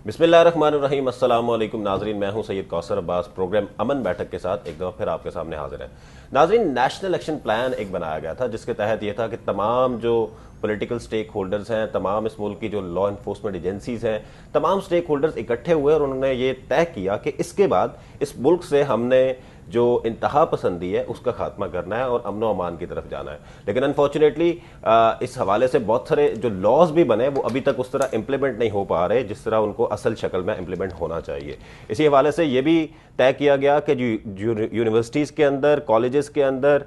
بسم اللہ الرحمن الرحیم۔ السلام علیکم ناظرین، میں ہوں سید کوثر عباس، پروگرام امن بیٹھک کے ساتھ ایک دفعہ پھر آپ کے سامنے حاضر ہیں۔ ناظرین، نیشنل ایکشن پلان ایک بنایا گیا تھا جس کے تحت یہ تھا کہ تمام جو پولیٹیکل سٹیک ہولڈرز ہیں، تمام اس ملک کی جو لا انفورسمنٹ ایجنسیز ہیں، تمام سٹیک ہولڈرز اکٹھے ہوئے اور انہوں نے یہ طے کیا کہ اس کے بعد اس ملک سے ہم نے جو انتہا پسندی ہے اس کا خاتمہ کرنا ہے اور امن و امان کی طرف جانا ہے۔ لیکن انفارچونیٹلی اس حوالے سے بہت سارے جو لاز بھی بنے وہ ابھی تک اس طرح امپلیمنٹ نہیں ہو پا رہے جس طرح ان کو اصل شکل میں امپلیمنٹ ہونا چاہیے۔ اسی حوالے سے یہ بھی طے کیا گیا کہ جو یونیورسٹیز کے اندر، کالجز کے اندر،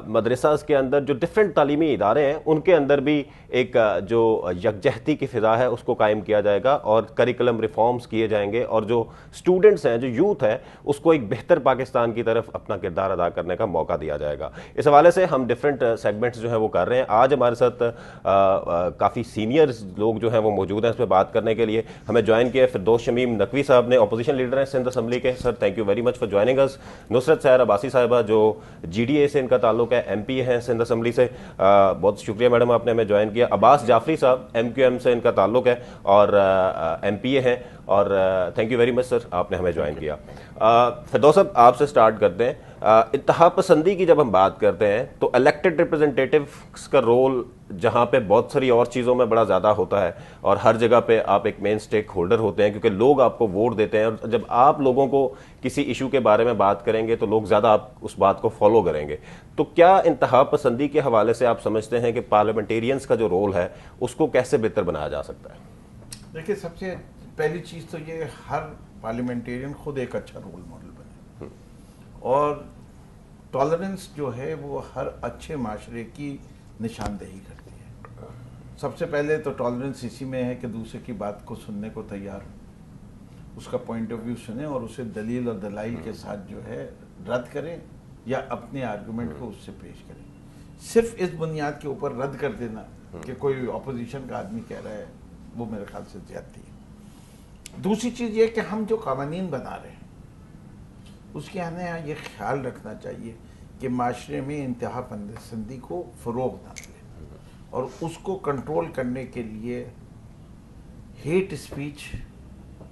مدرساز کے اندر جو ڈفرینٹ تعلیمی ادارے ہیں ان کے اندر بھی ایک جو یکجہتی کی فضا ہے اس کو قائم کیا جائے گا اور کریکولم ریفارمز کیے جائیں گے اور جو اسٹوڈنٹس ہیں، جو یوتھ ہے، اس کو ایک بہتر پاکستان کی طرف اپنا کردار ادا کرنے کا موقع دیا جائے گا۔ اس حوالے سے ہم ڈفرینٹ سیگمنٹس جو ہیں وہ کر رہے ہیں۔ آج ہمارے ساتھ کافی سینئر لوگ جو ہیں وہ موجود ہیں اس پہ بات کرنے کے لیے۔ ہمیں جوائن کیا ہے فردوس شمیم نقوی صاحب نے، اپوزیشن لیڈر ہیں سندھ اسمبلی کے۔ Sir thank you very much for joining اس۔ نصرت سحر عباسی صاحبہ جو جی ڈی اے سے ان کا تعلق ہے، ایم پی ہیں سندھ اسمبلی سے، بہت شکریہ میڈم آپ نے ہمیں جوائن کیا۔ عباس جعفری صاحب ایم کیو ایم سے ان کا تعلق ہے اور ایم پی اے ہیں، اور تھینک یو ویری مچ سر آپ نے ہمیں جوائن کیا۔ فردوس صاحب آپ سے سٹارٹ کرتے ہیں۔ انتہا پسندی کی جب ہم بات کرتے ہیں تو الیکٹڈ ریپرزنٹیٹیوز کا رول جہاں پہ بہت ساری اور چیزوں میں بڑا زیادہ ہوتا ہے اور ہر جگہ پہ آپ ایک مین سٹیک ہولڈر ہوتے ہیں کیونکہ لوگ آپ کو ووٹ دیتے ہیں، اور جب آپ لوگوں کو کسی ایشو کے بارے میں بات کریں گے تو لوگ زیادہ آپ اس بات کو فالو کریں گے۔ تو کیا انتہا پسندی کے حوالے سے آپ سمجھتے ہیں کہ پارلیمنٹیرینز کا جو رول ہے اس کو کیسے بہتر بنایا جا سکتا ہے؟ دیکھیے، سب سے پہلی چیز تو یہ ہر پارلیمنٹیرین خود ایک اچھا رول ماڈل بنے، اور ٹالرنس جو ہے وہ ہر اچھے معاشرے کی نشاندہی کرتی ہے۔ سب سے پہلے تو ٹالرنس اسی میں ہے کہ دوسرے کی بات کو سننے کو تیار ہو، اس کا پوائنٹ آف ویو سنیں اور اسے دلیل اور دلائل کے ساتھ جو ہے رد کریں یا اپنے آرگومنٹ کو اس سے پیش کریں۔ صرف اس بنیاد کے اوپر رد کر دینا کہ کوئی اپوزیشن کا آدمی کہہ رہا ہے، وہ میرے خیال سے زیادتی ہے۔ دوسری چیز یہ کہ ہم جو قوانین بنا رہے ہیں اس کے ہمیں یہ خیال رکھنا چاہیے کہ معاشرے میں انتہا پسندی کو فروغ نہ ملے، اور اس کو کنٹرول کرنے کے لیے ہیٹ اسپیچ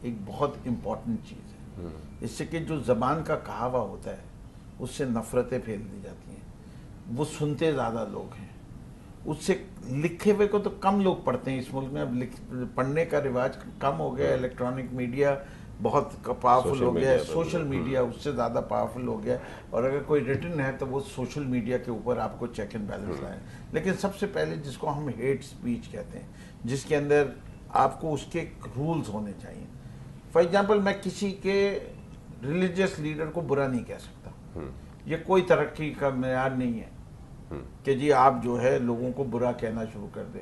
ایک بہت امپورٹنٹ چیز ہے۔ اس سے کہ جو زبان کا کہاوا ہوتا ہے اس سے نفرتیں پھیل دی جاتی ہیں، وہ سنتے زیادہ لوگ ہیں، اس سے لکھے ہوئے کو تو کم لوگ پڑھتے ہیں اس ملک میں، اب پڑھنے کا رواج کم ہو گیا، الیکٹرانک میڈیا بہت پاورفل ہو گیا ہے، سوشل میڈیا اس سے زیادہ پاورفل ہو گیا ہے، اور اگر کوئی ریٹن ہے تو وہ سوشل میڈیا کے اوپر آپ کو چیک اینڈ بیلنس لائیں۔ لیکن سب سے پہلے جس کو ہم ہیٹ سپیچ کہتے ہیں، جس کے اندر آپ کو اس کے رولز ہونے چاہیے۔ فار ایگزامپل، میں کسی کے ریلیجیس لیڈر کو برا نہیں کہہ سکتا، یہ کوئی ترقی کا معیار نہیں ہے کہ جی آپ جو ہے لوگوں کو برا کہنا شروع کر دیں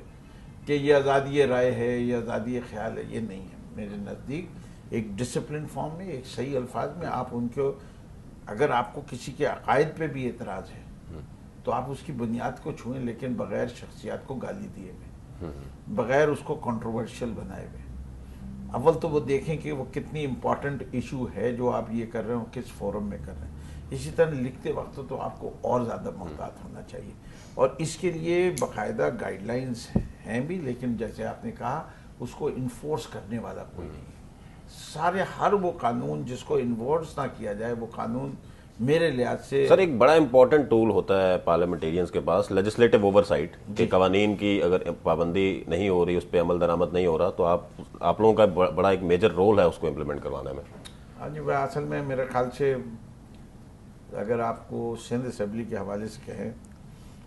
کہ یہ آزادی رائے ہے، یہ آزادی خیال ہے، یہ نہیں ہے۔ میرے نزدیک ایک ڈسپلن فارم میں، ایک صحیح الفاظ میں آپ ان کو، اگر آپ کو کسی کے عقائد پہ بھی اعتراض ہے تو آپ اس کی بنیاد کو چھوئیں، لیکن بغیر شخصیات کو گالی دیے ہوئے، بغیر اس کو کنٹروورشل بنائے ہوئے۔ اول تو وہ دیکھیں کہ وہ کتنی امپورٹنٹ ایشو ہے جو آپ یہ کر رہے ہو، کس فورم میں کر رہے ہیں۔ اسی طرح لکھتے وقت تو آپ کو اور زیادہ محتاط ہونا چاہیے، اور اس کے لیے باقاعدہ گائیڈ لائنز ہیں بھی، لیکن جیسے آپ نے کہا اس کو انفورس کرنے والا کوئی نہیں ہے۔ سارے ہر وہ قانون جس کو انفورس نہ کیا جائے، وہ قانون میرے لحاظ سے سر ایک بڑا امپورٹنٹ ٹول ہوتا ہے پارلیمنٹیرینز کے پاس، لیجسلیٹو اوور سائٹ، کہ قوانین کی اگر پابندی نہیں ہو رہی، اس پہ عمل درآمد نہیں ہو رہا، تو آپ لوگوں کا بڑا ایک میجر رول ہے اس کو امپلیمنٹ کروانے میں۔ ہاں جی، وہ اصل میں میرے خیال سے اگر آپ کو سندھ اسمبلی کے حوالے سے کہیں،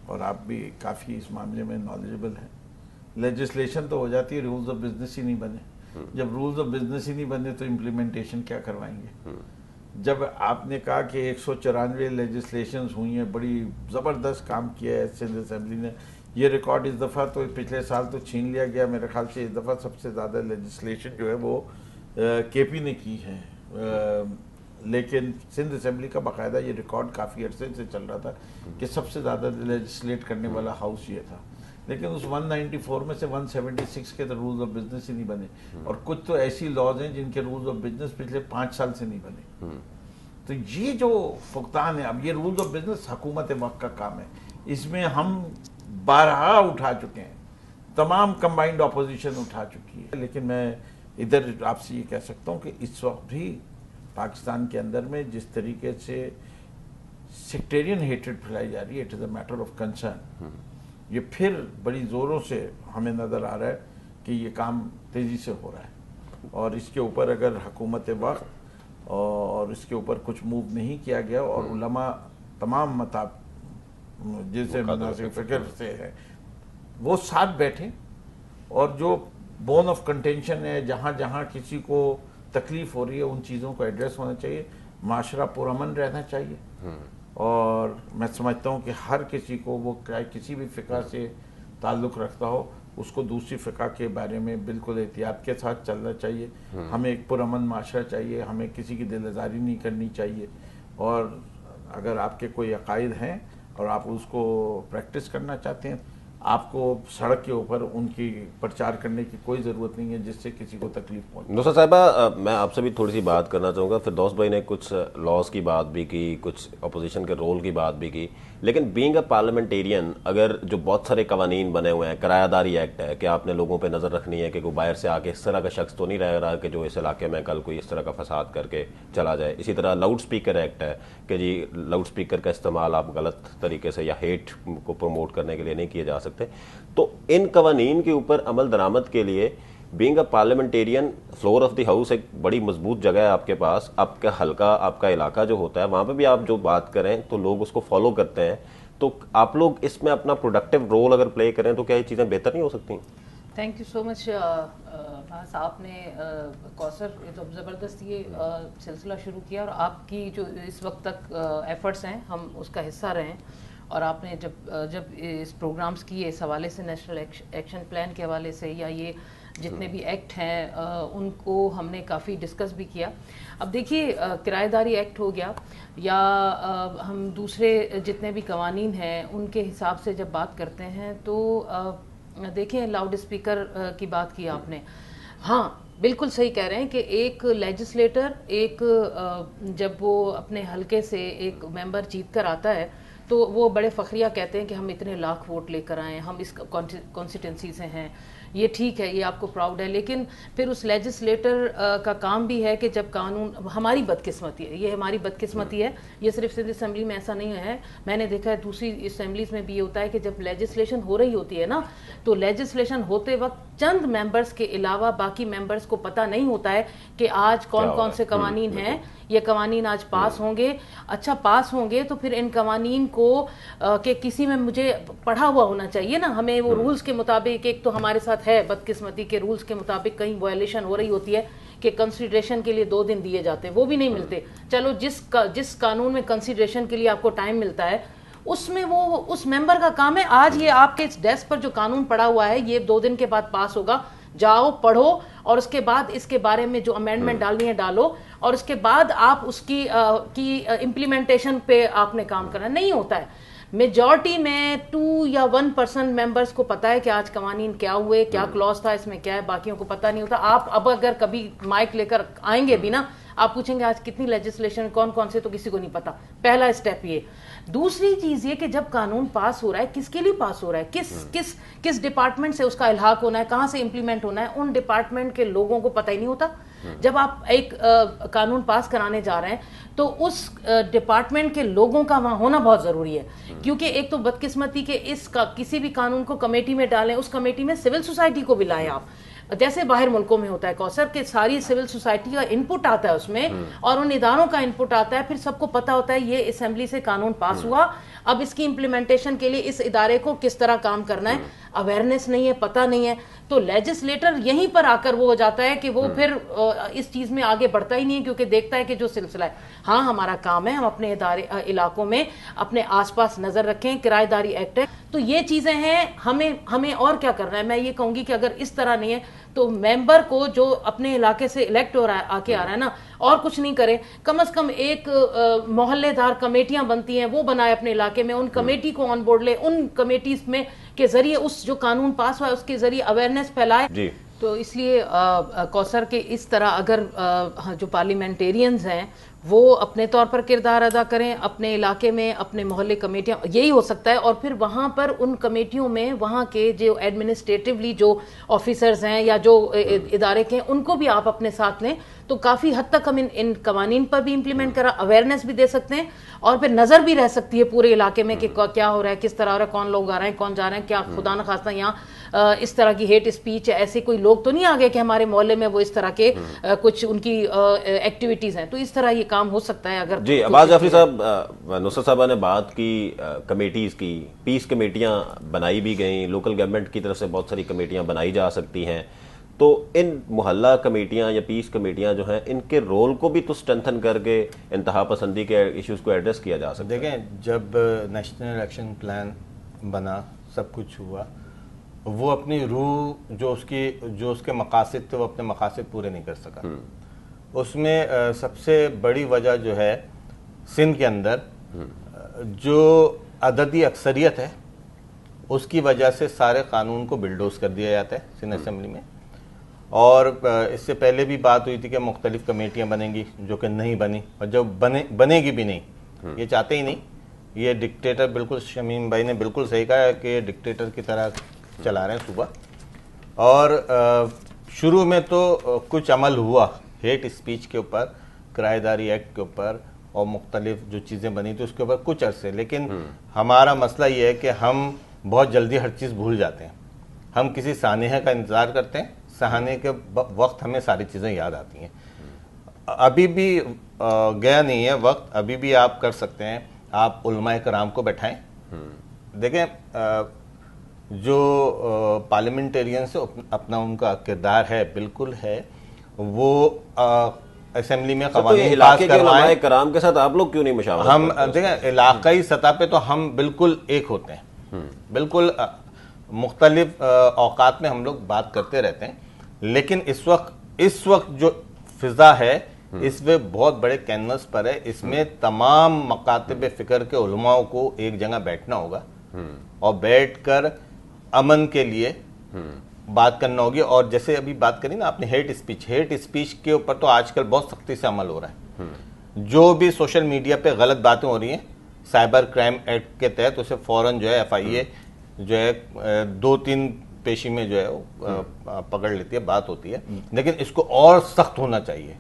اور آپ بھی کافی اس معاملے میں نالجبل ہیں، لیجسلیشن تو ہو جاتی ہے، رولز آف بزنس ہی نہیں بنے۔ جب رولز آف بزنس ہی نہیں بنے تو امپلیمنٹیشن کیا کروائیں گے؟ جب آپ نے کہا کہ 194 لیجسلیشنز ہوئی ہیں، بڑی زبردست کام کیا ہے سندھ اسمبلی نے، یہ ریکارڈ اس دفعہ تو پچھلے سال تو چھین لیا گیا، میرے خیال سے اس دفعہ سب سے زیادہ لیجسلیشن جو ہے وہ کے پی نے کی ہے، لیکن سندھ اسمبلی کا باقاعدہ یہ ریکارڈ کافی عرصے سے چل رہا تھا کہ سب سے زیادہ لیجسلیٹ کرنے والا ہاؤس یہ تھا، لیکن اس 194 میں سے 176 کے تو رولز آف بزنس ہی نہیں بنے، اور کچھ تو ایسی لاز ہیں جن کے رولز آف بزنس پچھلے 5 سال سے نہیں بنے۔ تو یہ جو فقدان ہے، اب یہ رولز آف بزنس حکومت وقت کا کام ہے، اس میں ہم بارہا اٹھا چکے ہیں، تمام کمبائنڈ اپوزیشن اٹھا چکی ہے، لیکن میں ادھر آپ سے یہ کہہ سکتا ہوں کہ اس وقت بھی پاکستان کے اندر میں جس طریقے سے سیکٹیرین ہیٹریڈ پھیلائی جا رہی ہے، it is a matter of concern. یہ پھر بڑی زوروں سے ہمیں نظر آ رہا ہے کہ یہ کام تیزی سے ہو رہا ہے، اور اس کے اوپر اگر حکومت وقت اور اس کے اوپر کچھ موو نہیں کیا گیا، اور علماء تمام مطاب جیسے مناسب فکر سے ہے وہ ساتھ بیٹھے، اور جو بون آف کنٹینشن ہے، جہاں جہاں کسی کو تکلیف ہو رہی ہے ان چیزوں کو ایڈریس ہونا چاہیے، معاشرہ پرامن رہنا چاہیے. اور میں سمجھتا ہوں کہ ہر کسی کو، وہ کسی بھی فقہ سے تعلق رکھتا ہو، اس کو دوسری فقہ کے بارے میں بالکل احتیاط کے ساتھ چلنا چاہیے. ہمیں ایک پرامن معاشرہ چاہیے، ہمیں کسی کی دل آزاری نہیں کرنی چاہیے. اور اگر آپ کے کوئی عقائد ہیں اور آپ اس کو پریکٹس کرنا چاہتے ہیں، آپ کو سڑک کے اوپر ان کی پرچار کرنے کی کوئی ضرورت نہیں ہے جس سے کسی کو تکلیف پہنچے. نصرت صاحبہ، میں آپ سے بھی تھوڑی سی بات کرنا چاہوں گا. فردوس بھائی نے کچھ لاز کی بات بھی کی، کچھ اپوزیشن کے رول کی بات بھی کی، لیکن بینگ اے پارلیمنٹیرین اگر جو بہت سارے قوانین بنے ہوئے ہیں، کرایہ داری ایکٹ ہے کہ آپ نے لوگوں پہ نظر رکھنی ہے کہ کوئی باہر سے آ کے اس طرح کا شخص تو نہیں رہ رہا کہ جو اس علاقے میں کل کوئی اس طرح کا فساد کر کے چلا جائے. اسی طرح لاؤڈ سپیکر ایکٹ ہے کہ جی لاؤڈ سپیکر کا استعمال آپ غلط طریقے سے یا ہیٹ کو پروموٹ کرنے کے لیے نہیں کیے جا سکتے. تو ان قوانین کے اوپر عمل درآمد کے لیے being a parliamentarian, floor of the house ایک بڑی مضبوط جگہ ہے آپ کے پاس. آپ کا حلقہ، آپ کا علاقہ جو ہوتا ہے، وہاں پہ بھی آپ جو بات کریں تو لوگ اس کو فالو کرتے ہیں. تو آپ لوگ اس میں اپنا پروڈکٹیو رول اگر پلے کریں تو کیا یہ چیزیں بہتر نہیں ہو سکتی؟ تھینک یو سو مچ. بس آپ نے کوثر تو زبردست یہ سلسلہ شروع کیا، اور آپ کی جو اس وقت تک ایفرٹس ہیں ہم اس کا حصہ رہے ہیں. اور آپ نے جب اس پروگرامز کیے اس حوالے سے، نیشنل ایکشن پلان کے حوالے سے، یا یہ جتنے بھی ایکٹ ہیں ان کو ہم نے کافی ڈسکس بھی کیا. اب دیکھیے، کرایہ داری ایکٹ ہو گیا یا ہم دوسرے جتنے بھی قوانین ہیں ان کے حساب سے جب بات کرتے ہیں تو دیکھیں، لاؤڈ اسپیکر کی بات کی آپ نے. ہاں بالکل صحیح کہہ رہے ہیں کہ ایک لیجسلیٹر، ایک جب وہ اپنے حلقے سے ایک ممبر جیت کر آتا ہے تو وہ بڑے فخریہ کہتے ہیں کہ ہم اتنے لاکھ ووٹ لے کر آئے ہیں، ہم اس کانسٹیٹنسی سے ہیں. یہ ٹھیک ہے، یہ آپ کو پراؤڈ ہے، لیکن پھر اس لیجسلیٹر کا کام بھی ہے کہ جب قانون، ہماری بدقسمتی ہے، یہ ہماری بدقسمتی ہے، یہ صرف سندھ اسمبلی میں ایسا نہیں ہے، میں نے دیکھا ہے دوسری اسمبلیز میں بھی یہ ہوتا ہے کہ جب لیجسلیشن ہو رہی ہوتی ہے نا، تو لیجسلیشن ہوتے وقت چند ممبرز کے علاوہ باقی ممبرز کو پتہ نہیں ہوتا ہے کہ آج کون کون سے قوانین ہیں، یہ قوانین آج پاس ہوں گے. اچھا پاس ہوں گے تو پھر ان قوانین کو کہ کسی میں مجھے پڑھا ہوا ہونا چاہیے نا، ہمیں وہ رولز کے مطابق، ایک تو ہمارے ساتھ ہے بدقسمتی کے رولز کے مطابق کہیں وائلیشن ہو رہی ہوتی ہے کہ کنسیڈریشن کے لیے 2 دن دیے جاتے ہیں، وہ بھی نہیں ملتے. چلو جس قانون میں کنسیڈریشن کے لیے آپ کو ٹائم ملتا ہے اس میں وہ اس ممبر کا کام ہے، آج یہ آپ کے ڈیسک پر جو قانون پڑا ہوا ہے یہ 2 دن کے بعد پاس ہوگا، جاؤ پڑھو اور اس کے بعد اس کے بارے میں جو امینڈمنٹ ڈالنی ہے ڈالو، اور اس کے بعد آپ اس کی امپلیمنٹیشن پہ آپ نے کام کرنا. نہیں ہوتا ہے. میجورٹی میں 2 یا 1% ممبرز کو پتا ہے کہ آج قوانین کیا ہوئے، کیا کلوز تھا اس میں، کیا ہے، باقیوں کو پتہ نہیں ہوتا. آپ اب اگر کبھی مائک لے کر آئیں گے بھی نا، آپ پوچھیں گے آج کتنی لیجسلیشن، کون کون سے، تو کسی کو نہیں پتا. پہلا اسٹیپ یہ. دوسری چیز یہ کہ جب قانون پاس ہو رہا ہے، کس کے لیے پاس ہو رہا ہے، کس ڈپارٹمنٹ سے اس کا الحاق ہونا ہے، کہاں سے امپلیمنٹ ہونا ہے، ان ڈپارٹمنٹ کے لوگوں کو پتہ ہی نہیں ہوتا. جب آپ ایک قانون پاس کرانے جا رہے ہیں تو اس ڈپارٹمنٹ کے لوگوں کا وہاں ہونا بہت ضروری ہے، کیونکہ ایک تو بدقسمتی کہ اس کا کسی بھی قانون کو کمیٹی میں ڈالیں، اس کمیٹی میں سول سوسائٹی کو بھی لائیں آپ، جیسے باہر ملکوں میں ہوتا ہے کوثر کہ ساری سول سوسائٹی کا انپٹ آتا ہے اس میں، اور ان اداروں کا انپٹ آتا ہے، پھر سب کو پتا ہوتا ہے یہ اسمبلی سے قانون پاس ہوا، اب اس کی امپلیمنٹیشن کے لیے اس ادارے کو کس طرح کام کرنا ہے. اویئرنیس نہیں ہے، پتہ نہیں ہے، تو لیجسلیٹر یہیں پر آ کر وہ ہو جاتا ہے کہ وہ پھر اس چیز میں آگے بڑھتا ہی نہیں ہے، کیونکہ دیکھتا ہے کہ جو سلسلہ ہے، ہاں ہمارا کام ہے ہم اپنے علاقوں میں اپنے آس پاس نظر رکھیں. کرایہ داری ایکٹ ہے، تو یہ چیزیں ہیں. ہمیں اور کیا کرنا ہے. میں یہ کہوں گی کہ اگر اس طرح نہیں ہے تو ممبر کو جو اپنے علاقے سے الیکٹ ہو رہا ہے، آ کے آ رہا ہے نا، اور کچھ نہیں کرے، کم از کم ایک محلے دار کمیٹیاں بنتی ہیں وہ بنائے اپنے علاقے میں، ان کمیٹی کو آن بورڈ لے، ان کمیٹیز میں کے ذریعے اس جو قانون پاس ہوا ہے اس کے ذریعے اویئرنیس پھیلائے. جی تو اس لیے کوثر کے اس طرح اگر جو پارلیمنٹیرینز ہیں وہ اپنے طور پر کردار ادا کریں اپنے علاقے میں, اپنے محلے کمیٹیاں, یہی ہو سکتا ہے. اور پھر وہاں پر ان کمیٹیوں میں وہاں کے جو ایڈمنسٹریٹولی جو آفیسرز ہیں یا جو ادارے کے ہیں ان کو بھی آپ اپنے ساتھ لیں, تو کافی حد تک ہم ان قوانین پر بھی امپلیمنٹ کرا, اویئرنیس بھی دے سکتے ہیں, اور پھر نظر بھی رہ سکتی ہے پورے علاقے میں کہ کیا ہو رہا ہے, کس طرح ہو رہا ہے, کون لوگ آ رہے ہیں, کون جا رہے ہیں, کیا خدا نخواستہ یہاں اس طرح کی ہیٹ اسپیچ ہے, ایسے کوئی لوگ تو نہیں آ گئے کہ ہمارے محلے میں وہ اس طرح کے کچھ ان کی ایکٹیویٹیز ہیں. تو اس طرح یہ کام ہو سکتا ہے اگر. جی عباس جعفری صاحب, نصرت صاحبہ نے بات کی کمیٹیز کی, پیس کمیٹیاں بنائی بھی گئیں, لوکل گورنمنٹ کی طرف سے بہت ساری کمیٹیاں بنائی جا سکتی ہیں, تو ان محلہ کمیٹیاں یا پیس کمیٹیاں جو ہیں ان کے رول کو بھی تو اسٹرینتھن کر کے انتہا پسندی کے ایشوز کو ایڈریس کیا جا سکتا ہے. دیکھیں, جب نیشنل الیکشن پلان بنا, سب کچھ ہوا, وہ اپنی روح جو اس کے مقاصد تھے وہ اپنے مقاصد پورے نہیں کر سکا. اس میں سب سے بڑی وجہ جو ہے سندھ کے اندر جو عددی اکثریت ہے اس کی وجہ سے سارے قانون کو بلڈوز کر دیا جاتا ہے سندھ اسمبلی میں. اور اس سے پہلے بھی بات ہوئی تھی کہ مختلف کمیٹیاں بنیں گی, جو کہ نہیں بنی, اور جب بنے گی بھی نہیں, یہ چاہتے ہی نہیں. یہ ڈکٹیٹر, بالکل شمیم بھائی نے بالکل صحیح کہا ہے کہ ڈکٹیٹر کی طرح چلا رہے ہیں صوبہ. اور شروع میں تو کچھ عمل ہوا ہیٹ اسپیچ کے اوپر, کرایہ داری ایکٹ کے اوپر, اور مختلف جو چیزیں بنی تھی اس کے اوپر کچھ عرصے. لیکن ہمارا مسئلہ یہ ہے کہ ہم بہت جلدی ہر چیز بھول جاتے ہیں. ہم کسی سانحہ کا انتظار کرتے ہیں, سہانے کے وقت ہمیں ساری چیزیں یاد آتی ہیں. ابھی بھی گیا نہیں ہے وقت, ابھی بھی آپ کر سکتے ہیں. آپ علماء کرام کو بیٹھائیں. دیکھیں, جو پارلیمنٹیرینز اپنا ان کا کردار ہے, بالکل ہے, وہ اسمبلی میں قوانین پاس کروائیں. علماء کرام کے ساتھ آپ لوگ کیوں نہیں مشاورت ہم دیکھیں علاقائی سطح پہ تو ہم بالکل ایک ہوتے ہیں, بالکل مختلف اوقات میں ہم لوگ بات کرتے رہتے ہیں. لیکن اس وقت جو فضا ہے اس میں بہت بڑے کینوس پر ہے. اس میں تمام مکاتب فکر کے علماء کو ایک جگہ بیٹھنا ہوگا اور بیٹھ کر امن کے لیے بات کرنا ہوگی. اور جیسے ابھی بات کری نا آپ نے ہیٹ اسپیچ کے اوپر تو آج کل بہت سختی سے عمل ہو رہا ہے. جو بھی سوشل میڈیا پہ غلط باتیں ہو رہی ہیں, سائبر کرائم ایکٹ کے تحت اسے فوراً جو ہے FIA جو ہے 2-3 پیشی میں جو ہے وہ پکڑ لیتی ہے, بات ہوتی ہے. لیکن اس کو اور سخت ہونا چاہیے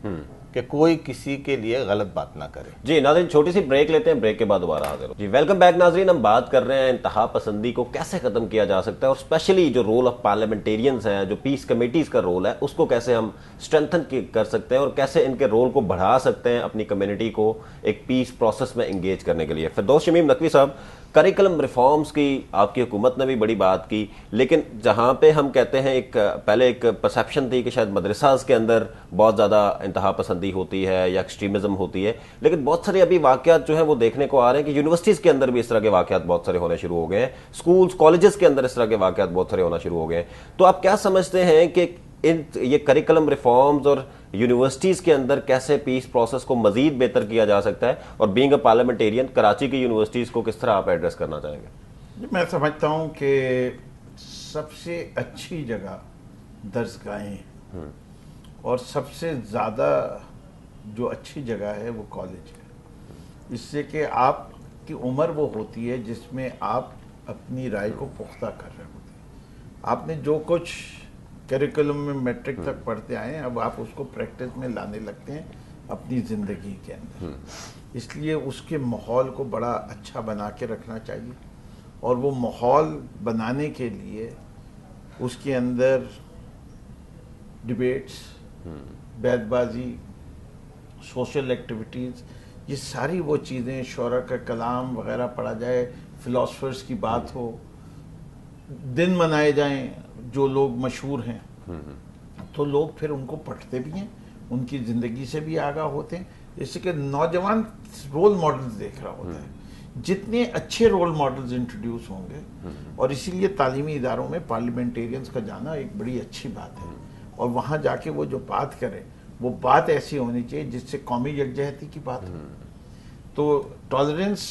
کہ کوئی کسی کے لیے غلط بات نہ کرے. جی ناظرین, چھوٹی سی بریک لیتے ہیں, بریک کے بعد دوبارہ حاضر ہوں. جی ویلکم بیک ناظرین. ہم بات کر رہے ہیں انتہا پسندی کو کیسے ختم کیا جا سکتا ہے, اور اسپیشلی جو رول آف پارلیمنٹیرینز ہیں, جو پیس کمیٹیز کا رول ہے, اس کو کیسے ہم اسٹرینتھن کر سکتے ہیں اور کیسے ان کے رول کو بڑھا سکتے ہیں اپنی کمیونٹی کو ایک پیس پروسیس میں انگیج کرنے کے لیے. فردوس شمیم نقوی صاحب, کریکلم ریفارمز کی آپ کی حکومت نے بھی بڑی بات کی, لیکن جہاں پہ ہم کہتے ہیں پہلے ایک پرسیپشن تھی کہ شاید مدرساز کے اندر بہت زیادہ انتہا پسندی ہوتی ہے یا ایکسٹریمزم ہوتی ہے, لیکن بہت سارے ابھی واقعات جو ہیں وہ دیکھنے کو آ رہے ہیں کہ یونیورسٹیز کے اندر بھی اس طرح کے واقعات بہت سارے ہونے شروع ہو گئے ہیں, اسکولز کالجز کے اندر اس طرح کے واقعات بہت سارے ہونا شروع ہو گئے ہیں. تو آپ کیا سمجھتے ہیں کہ یہ کریکلم ریفارمز اور یونیورسٹیز کے اندر کیسے پیس پروسیس کو مزید بہتر کیا جا سکتا ہے, اور بینگ اے پارلیمنٹیرین کراچی کی یونیورسٹیز کو کس طرح آپ ایڈریس کرنا چاہیں گے؟ میں سمجھتا ہوں کہ سب سے اچھی جگہ درسگاہیں ہیں, اور سب سے زیادہ جو اچھی جگہ ہے وہ کالج ہے. اس سے کہ آپ کی عمر وہ ہوتی ہے جس میں آپ اپنی رائے کو پختہ کر رہے ہوتے ہیں. آپ نے جو کچھ کریکولم میں میٹرک تک پڑھتے آئے ہیں, اب آپ اس کو پریکٹس میں لانے لگتے ہیں اپنی زندگی کے اندر. اس لیے اس کے ماحول کو بڑا اچھا بنا کے رکھنا چاہیے, اور وہ ماحول بنانے کے لیے اس کے اندر ڈبیٹس, بیت بازی, سوشل ایکٹیویٹیز, یہ ساری وہ چیزیں, شعراء کا کلام وغیرہ پڑھا جائے, فلاسفرز کی بات ہو, دن منائے جائیں جو لوگ مشہور ہیں, تو لوگ پھر ان کو پڑھتے بھی ہیں, ان کی زندگی سے بھی آگاہ ہوتے ہیں. اس سے کہ نوجوان رول ماڈلز دیکھ رہا ہوتا ہے. جتنے اچھے رول ماڈلز انٹروڈیوس ہوں گے, اور اسی لیے تعلیمی اداروں میں پارلیمنٹیرینز کا جانا ایک بڑی اچھی بات ہے, اور وہاں جا کے وہ جو بات کریں وہ بات ایسی ہونی چاہیے جس سے قومی یکجہتی کی بات ہو. تو tolerance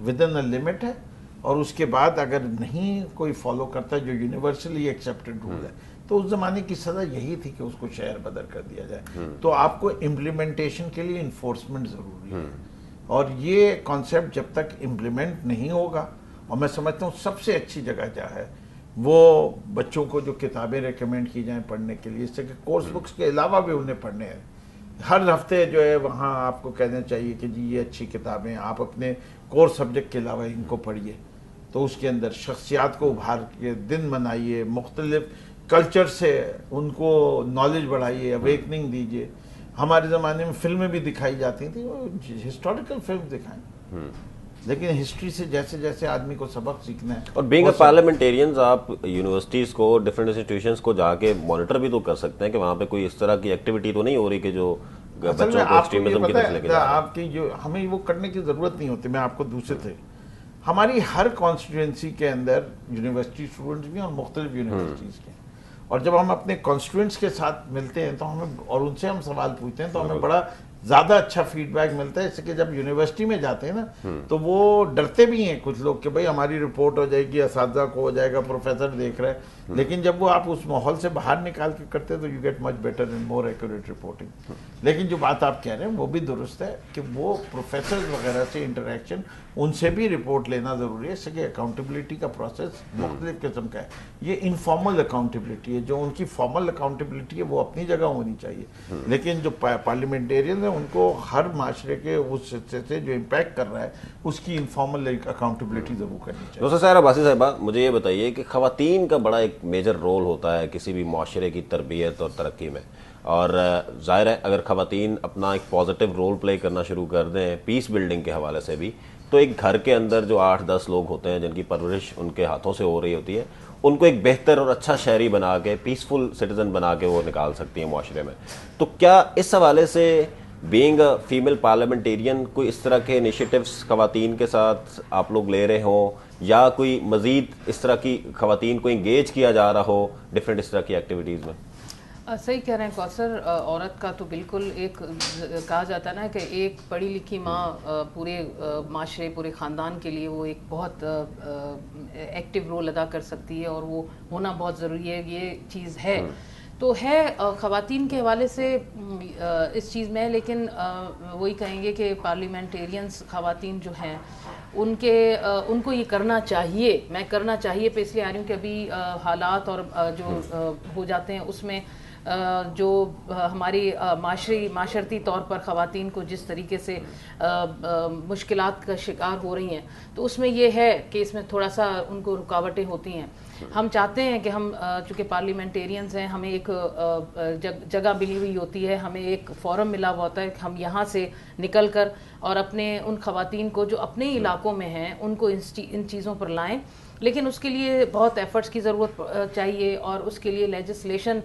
with in a limit ہے, اور اس کے بعد اگر نہیں کوئی فالو کرتا جو یونیورسلی ایکسیپٹڈ رول ہے, تو اس زمانے کی سزا یہی تھی کہ اس کو شہر بدر کر دیا جائے. تو آپ کو امپلیمنٹیشن کے لیے انفورسمنٹ ضروری ہے, اور یہ کانسیپٹ جب تک امپلیمنٹ نہیں ہوگا, اور میں سمجھتا ہوں سب سے اچھی جگہ کیا ہے وہ بچوں کو جو کتابیں ریکمینڈ کی جائیں پڑھنے کے لیے, اس سے کہ کورس بکس کے علاوہ بھی انہیں پڑھنے ہیں. ہر ہفتے جو ہے وہاں آپ کو کہنا چاہیے کہ جی یہ اچھی کتابیں آپ اپنے کورس سبجیکٹ کے علاوہ ان کو پڑھیے. تو اس کے اندر شخصیات کو ابھار کے دن منائیے, مختلف کلچر سے ان کو نالج بڑھائیے, اویکننگ دیجیے. ہمارے زمانے میں فلمیں بھی دکھائی جاتی تھیں, وہ ہسٹوریکل فلم دکھائیں, لیکن ہسٹری سے جیسے جیسے آدمی کو سبق سیکھنا ہے. اور بینگ اے پارلیمنٹیرینز آپ یونیورسٹیز کو, ڈفرینٹ انسٹیٹیوشنز کو جا کے مانیٹر بھی تو کر سکتے ہیں کہ وہاں پہ کوئی اس طرح کی ایکٹیویٹی تو نہیں ہو رہی کہ جو بچوں کو ایکسٹریمزم کی طرف لے کے جا رہا ہے. آپ کی جو ہمیں وہ کرنے کی ضرورت نہیں ہوتی. میں آپ کو دوسرے تھے, ہماری ہر کانسٹیٹوئنسی کے اندر یونیورسٹی اسٹوڈنٹس بھی اور مختلف یونیورسٹیز کے, اور جب ہم اپنے کانسٹیٹوئنٹس کے ساتھ ملتے ہیں تو ہمیں, اور ان سے ہم سوال پوچھتے ہیں تو ہمیں بڑا زیادہ اچھا فیڈ بیک ملتا ہے. اس کہ جب یونیورسٹی میں جاتے ہیں نا تو وہ ڈرتے بھی ہیں کچھ لوگ کہ بھئی ہماری رپورٹ ہو جائے گی, اساتذہ کو ہو جائے گا, پروفیسر دیکھ رہے ہیں. لیکن جب وہ آپ اس ماحول سے باہر نکال کے کرتے تو you get much better and more accurate reporting. لیکن جو بات آپ کہہ رہے ہیں وہ بھی درست ہے کہ وہ پروفیسر وغیرہ سے انٹریکشن, ان سے بھی رپورٹ لینا ضروری ہے. اس سے کہ اکاؤنٹیبلٹی کا پروسیس مختلف قسم کا ہے. یہ انفارمل اکاؤنٹیبلٹی ہے, جو ان کی فارمل اکاؤنٹیبلٹی ہے وہ اپنی جگہ ہونی چاہیے. لیکن جو پارلیمنٹیرین ہیں ان کو ہر معاشرے کے اس حصے سے جو امپیکٹ کر رہا ہے اس کی انفارمل اکاؤنٹیبلٹی ضرور کرنی چاہیے. دوسرا صاحب عباسی صاحبہ, مجھے یہ بتائیے کہ خواتین کا بڑا ایک میجر رول ہوتا ہے کسی بھی معاشرے کی تربیت اور ترقی میں, اور ظاہر ہے اگر خواتین اپنا ایک پازیٹیو رول پلے کرنا شروع کر دیں پیس بلڈنگ کے حوالے سے بھی, تو ایک گھر کے اندر جو 8-10 لوگ ہوتے ہیں جن کی پرورش ان کے ہاتھوں سے ہو رہی ہوتی ہے, ان کو ایک بہتر اور اچھا شہری بنا کے, پیسفل سٹیزن بنا کے وہ نکال سکتی ہیں معاشرے میں. تو کیا اس حوالے سے بینگ اے فیمیل پارلیمنٹیرین کوئی اس طرح کے انیشیٹیوز خواتین کے ساتھ آپ لوگ لے رہے ہوں, یا کوئی مزید اس طرح کی خواتین کو انگیج کیا جا رہا ہو ڈفرینٹ اس طرح کی ایکٹیویٹیز میں؟ صحیح کہہ رہے ہیں کوثر, عورت کا تو بالکل ایک کہا جاتا ہے نا کہ ایک پڑھی لکھی ماں پورے معاشرے, پورے خاندان کے لیے وہ ایک بہت ایکٹیو رول ادا کر سکتی ہے, اور وہ ہونا بہت ضروری ہے. یہ چیز ہے تو ہے خواتین کے حوالے سے اس چیز میں, لیکن وہی کہیں گے کہ پارلیمنٹیرینز خواتین جو ہیں ان کو یہ کرنا چاہیے. میں کرنا چاہیے پہ اس لیے آ رہی ہوں کہ ابھی حالات اور جو ہو جاتے ہیں اس میں جو ہماری معاشرتی طور پر خواتین کو جس طریقے سے مشکلات کا شکار ہو رہی ہیں, تو اس میں یہ ہے کہ اس میں تھوڑا سا ان کو رکاوٹیں ہوتی ہیں. ہم چاہتے ہیں کہ ہم چونکہ پارلیمنٹیرینز ہیں, ہمیں ایک جگہ ملی ہوئی ہوتی ہے, ہمیں ایک فورم ملا ہوا ہوتا ہے کہ ہم یہاں سے نکل کر اور اپنے ان خواتین کو جو اپنے علاقوں میں ہیں ان کو ان چیزوں پر لائیں. لیکن اس کے لیے بہت ایفرٹس کی ضرورت چاہیے, اور اس کے لیے لیجسلیشن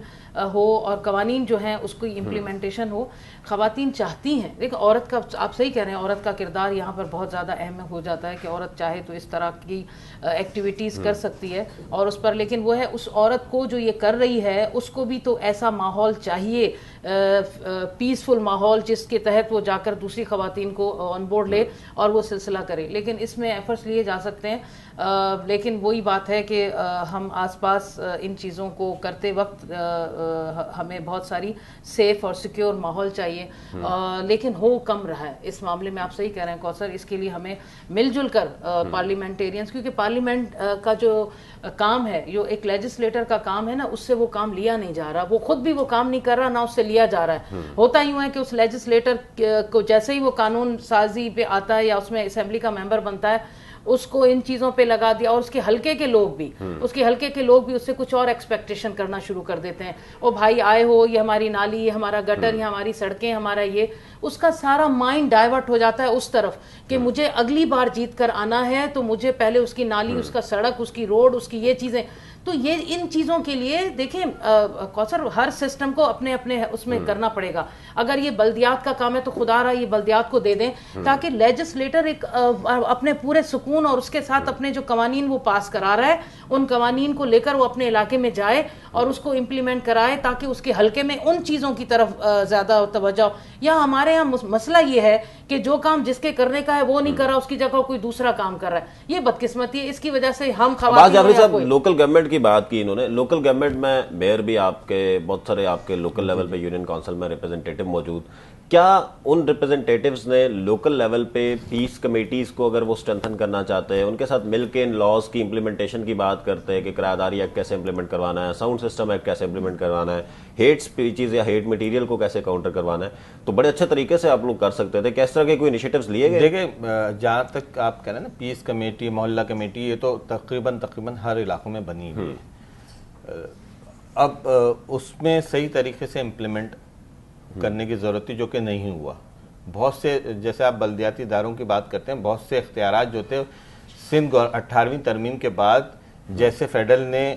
ہو اور قوانین جو ہیں اس کی امپلیمنٹیشن ہو. خواتین چاہتی ہیں, دیکھیں عورت کا, آپ صحیح کہہ رہے ہیں, عورت کا کردار یہاں پر بہت زیادہ اہم ہو جاتا ہے کہ عورت چاہے تو اس طرح کی ایکٹیویٹیز کر سکتی ہے اور اس پر, لیکن وہ ہے اس عورت کو جو یہ کر رہی ہے اس کو بھی تو ایسا ماحول چاہیے, پیسفل ماحول, جس کے تحت وہ جا کر دوسری خواتین کو آن بورڈ لے اور وہ سلسلہ کرے. لیکن اس میں ایفرٹس لیے جا سکتے ہیں, لیکن وہی بات ہے کہ ہم آس پاس ان چیزوں کو کرتے وقت ہمیں بہت ساری سیف اور سیکیور ماحول چاہیے, لیکن ہو کم رہا ہے اس معاملے میں. آپ صحیح کہہ رہے ہیں کوثر, اس کے لیے ہمیں مل جل کر پارلیمنٹیرینز, کیونکہ پارلیمنٹ کا جو کام ہے, جو ایک لیجسلیٹر کا کام ہے نا, اس سے وہ کام لیا نہیں جا رہا, وہ خود بھی وہ کام نہیں کر رہا, نہ اس سے لیا جا رہا ہے. ہوتا یوں ہے کہ اس لیجسلیٹر کو جیسے ہی وہ قانون سازی پہ آتا ہے یا اس میں اسمبلی کا ممبر بنتا ہے, اس کو ان چیزوں پہ لگا دیا, اور اس کے حلقے کے لوگ بھی اس سے کچھ اور ایکسپیکٹیشن کرنا شروع کر دیتے ہیں. او بھائی آئے ہو, یہ ہماری نالی, یہ ہمارا گٹر, یہ ہماری سڑکیں, ہمارا یہ, اس کا سارا مائنڈ ڈائیورٹ ہو جاتا ہے اس طرف کہ مجھے اگلی بار جیت کر آنا ہے تو مجھے پہلے اس کی نالی, اس کا سڑک, اس کی روڈ, اس کی یہ چیزیں. تو یہ ان چیزوں کے لیے دیکھیں کوثر, ہر سسٹم کو اپنے اپنے اس میں کرنا پڑے گا. اگر یہ بلدیات کا کام ہے تو خدا رہا یہ بلدیات کو دے دیں, تاکہ لیجسلیٹر ایک اپنے پورے سکون سکون اور اس کے ساتھ اپنے جو قوانین وہ پاس کرا رہا ہے ان قوانین کو لے کر وہ اپنے علاقے میں جائے اور اس کو امپلیمنٹ کرائے تاکہ اس کے حلقے میں ان چیزوں کی طرف زیادہ توجہ ہو. یا ہمارے ہاں مسئلہ یہ ہے کہ جو کام جس کے کرنے کا ہے وہ نہیں کر رہا, اس کی جگہ کوئی دوسرا کام کر رہا ہے. یہ بدقسمتی ہے, اس کی وجہ سے ہم عباس جعفری صاحب لوکل گورنمنٹ کی بات کی انہوں نے. لوکل گورنمنٹ میں میئر بھی آپ کے, بہت سارے آپ کے لوکل لیول پہ یونین کونسل میں ریپرزنٹیٹیو موجود. کیا ان ریپرزنٹیٹیوز نے لوکل لیول پہ پیس کمیٹیز کو اگر وہ اسٹرینتھن کرنا چاہتے ہیں, ان کے ساتھ مل کے ان لاز کی امپلیمنٹیشن کی بات کرتے ہیں کہ کرایہ داری ایکٹ کیسے امپلیمنٹ کروانا ہے, ساؤنڈ سسٹم ایکٹ کیسے امپلیمنٹ کروانا ہے, ہیٹ اسپیچز یا ہیٹ مٹیریل کو کیسے کاؤنٹر کروانا ہے, تو بڑے اچھے طریقے سے آپ لوگ کر سکتے تھے. کس طرح کے کوئی انیشیٹوز لیے گئے؟ دیکھیں, جہاں تک آپ کہہ رہے ہیں نا پیس کمیٹی, محلہ کمیٹی, یہ تو تقریباً ہر علاقوں میں بنی ہوئی ہے. اب اس میں صحیح طریقے سے امپلیمنٹ کرنے کی ضرورت تھی, جو کہ نہیں ہوا. بہت سے, جیسے آپ بلدیاتی اداروں کی بات کرتے ہیں, بہت سے اختیارات جو تھے سندھ 18ویں ترمیم کے بعد جیسے فیڈرل نے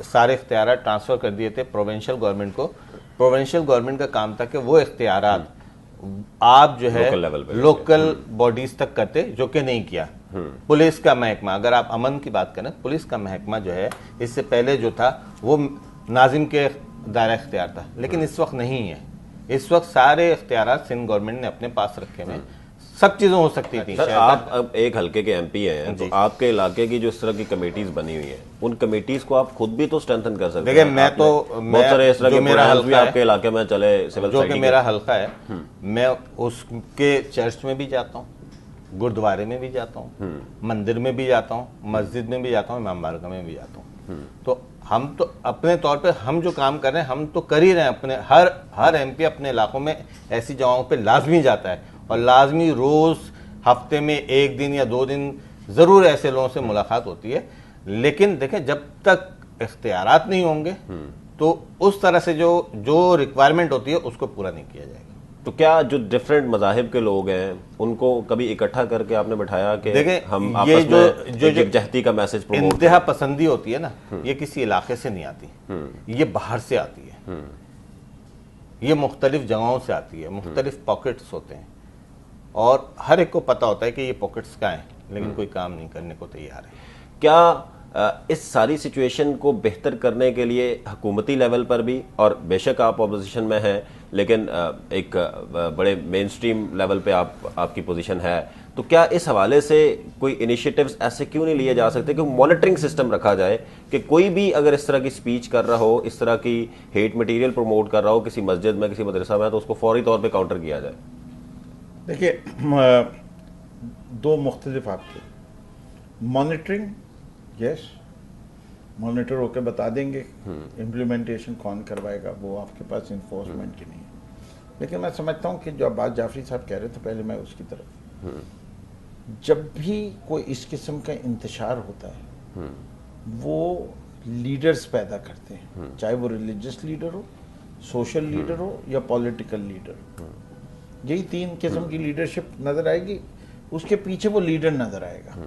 سارے اختیارات ٹرانسفر کر دیے تھے پروونشل گورنمنٹ کو, پروونشل گورنمنٹ کا کام تھا کہ وہ اختیارات آپ جو ہے لوکل باڈیز تک کرتے, جو کہ نہیں کیا. پولیس کا محکمہ, اگر آپ امن کی بات کریں, پولیس کا محکمہ جو ہے اس سے پہلے جو تھا وہ ناظم کے دائرہ اختیار تھا, لیکن اس وقت نہیں ہے. اس وقت سارے اختیارات سندھ گورنمنٹ نے اپنے پاس رکھے ہیں. سب چیزیں ہو سکتی تھیں. سر آپ اب ایک حلقے کے ایم پی ہیں, تو آپ کے علاقے کی جو اس طرح کی کمیٹیز بنی ہوئی ہیں, ان کمیٹیز کو آپ خود بھی تو اسٹرینتھن کر سکتے ہیں. دیکھیں, میں تو بہت سارے اس طرح کے پروگرامز بھی آپ کے علاقے میں چلے, جو کہ میرا حلقہ ہے, میں اس کے چرچ میں بھی جاتا ہوں, گردوارے میں بھی جاتا ہوں, مندر میں بھی جاتا ہوں, مسجد میں بھی جاتا ہوں, امام بارگاہ میں بھی جاتا ہوں. تو ہم تو اپنے طور پہ ہم جو کام کر رہے ہیں ہم تو کر ہی رہے ہیں. اپنے ہر ایم پی اپنے علاقوں میں ایسی جگہوں پہ لازمی جاتا ہے, اور لازمی روز ہفتے میں 1 دن یا 2 دن ضرور ایسے لوگوں سے ملاقات ہوتی ہے. لیکن دیکھیں, جب تک اختیارات نہیں ہوں گے تو اس طرح سے جو ریکوائرمنٹ ہوتی ہے اس کو پورا نہیں کیا جائے گا. تو کیا جو ڈفرینٹ مذاہب کے لوگ ہیں ان کو کبھی اکٹھا کر کے آپ نے بٹھایا کہ ہم آپس میں یکجہتی کا میسج پروموٹ کریں؟ انتہا پسندی ہوتی ہے نا, یہ کسی علاقے سے نہیں آتی, یہ باہر سے آتی ہے. یہ مختلف جگہوں سے آتی ہے, مختلف پاکٹس ہوتے ہیں, اور ہر ایک کو پتا ہوتا ہے کہ یہ پاکٹس کہاں ہیں, لیکن کوئی کام نہیں کرنے کو تیار ہے. کیا اس ساری سچویشن کو بہتر کرنے کے لیے حکومتی لیول پر بھی, اور بے شک آپ اپوزیشن میں ہیں لیکن ایک بڑے مین سٹریم لیول پہ آپ کی پوزیشن ہے, تو کیا اس حوالے سے کوئی انیشیٹیوز ایسے کیوں نہیں لیے جا سکتے کہ مانیٹرنگ سسٹم رکھا جائے کہ کوئی بھی اگر اس طرح کی سپیچ کر رہا ہو, اس طرح کی ہیٹ مٹیریل پروموٹ کر رہا ہو کسی مسجد میں, کسی مدرسہ میں, تو اس کو فوری طور پہ کاؤنٹر کیا جائے؟ دیکھیے, 2 مختلف آپ کے مانیٹرنگ, یس مانیٹر ہو کے بتا دیں گے, امپلیمنٹیشن کون کروائے گا وہ آپ کے پاس انفورسمنٹ کی نہیں ہے. لیکن میں سمجھتا ہوں کہ جو عباس جعفری صاحب کہہ رہے تھے, پہلے میں اس کی طرف, جب بھی کوئی اس قسم کا انتشار ہوتا ہے وہ لیڈرز پیدا کرتے ہیں, چاہے وہ ریلیجس لیڈر ہو, سوشل لیڈر ہو, یا پولیٹیکل لیڈر. یہی 3 قسم کی لیڈرشپ نظر آئے گی, اس کے پیچھے وہ لیڈر نظر آئے گا.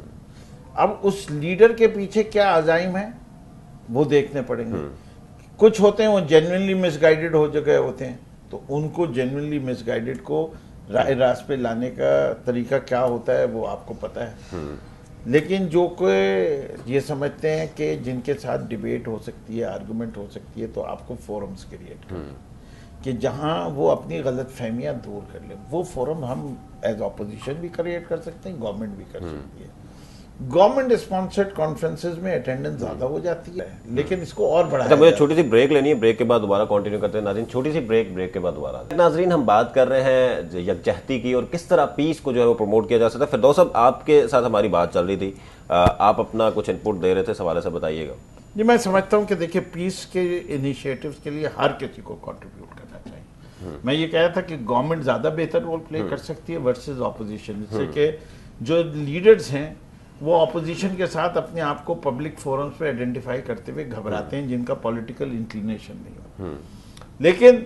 اب اس لیڈر کے پیچھے کیا عزائم ہیں وہ دیکھنے پڑیں گے. کچھ ہوتے ہیں وہ جینوئنلی مس گائیڈڈ ہو جگہ ہوتے ہیں, تو ان کو جینوئنلی مس گائیڈڈ کو راہ راست پہ لانے کا طریقہ کیا ہوتا ہے وہ آپ کو پتہ ہے. لیکن جو کوئی یہ سمجھتے ہیں کہ جن کے ساتھ ڈیبیٹ ہو سکتی ہے, آرگومنٹ ہو سکتی ہے, تو آپ کو فورمز کریٹ کریں کہ جہاں وہ اپنی غلط فہمیاں دور کر لیں. وہ فورم ہم ایز اپوزیشن بھی کریٹ کر سکتے ہیں, گورنمنٹ بھی کر سکتی ہے. گورنمنٹ اسپانسرڈ کانفرنسز میں اٹینڈنس زیادہ ہو جاتی ہے, لیکن اس کو اور بڑھایا. مجھے چھوٹی سی بریک لینی ہے, بریک کے بعد دوبارہ کنٹینیو کرتے ہیں. ناظرین چھوٹی سی بریک کے بعد دوبارہ. ناظرین ہم بات کر رہے ہیں یکجہتی کی اور کس طرح پیس کو جو ہے وہ پروموٹ کیا جا سکتا ہے. فردوس صاحب آپ کے ساتھ ہماری بات چل رہی تھی, آپ اپنا کچھ انپٹ دے رہے تھے, اس حوالے سے بتائیے گا. جی, میں سمجھتا ہوں کہ دیکھیے پیس کے انیشیٹوز کے لیے ہر کسی کو کنٹریبیوٹ کرنا چاہیے. میں یہ کہہ رہا تھا کہ گورنمنٹ زیادہ بہتر رول پلے کر سکتی ہے ورسز اپوزیشن, جس سے کہ جو لیڈرز ہیں وہ اپوزیشن کے ساتھ اپنے آپ کو پبلک فورمز پہ آئیڈینٹیفائی کرتے ہوئے گھبراتے ہیں جن کا پولیٹیکل انکلینیشن نہیں ہو. لیکن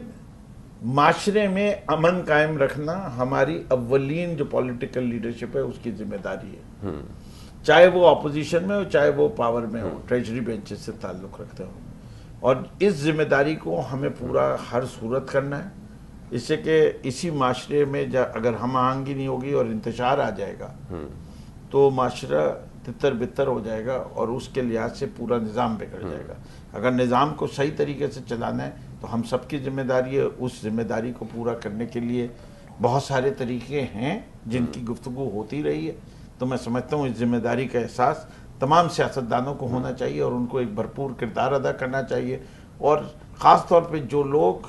معاشرے میں امن قائم رکھنا ہماری اولین جو پولیٹیکل لیڈرشپ ہے اس کی ذمہ داری ہے, چاہے وہ اپوزیشن میں ہو چاہے وہ پاور میں ہو, ٹریجری بینچز سے تعلق رکھتے ہو. اور اس ذمہ داری کو ہمیں پورا ہر صورت کرنا ہے, اس سے کہ اسی معاشرے میں اگر ہم آہنگی نہیں ہوگی اور انتشار آ جائے گا تو معاشرہ تتر بتر ہو جائے گا اور اس کے لحاظ سے پورا نظام بگڑ جائے گا. اگر نظام کو صحیح طریقے سے چلانا ہے تو ہم سب کی ذمہ داری ہے. اس ذمہ داری کو پورا کرنے کے لیے بہت سارے طریقے ہیں جن کی گفتگو ہوتی رہی ہے. تو میں سمجھتا ہوں اس ذمہ داری کا احساس تمام سیاستدانوں کو ہونا چاہیے اور ان کو ایک بھرپور کردار ادا کرنا چاہیے. اور خاص طور پہ جو لوگ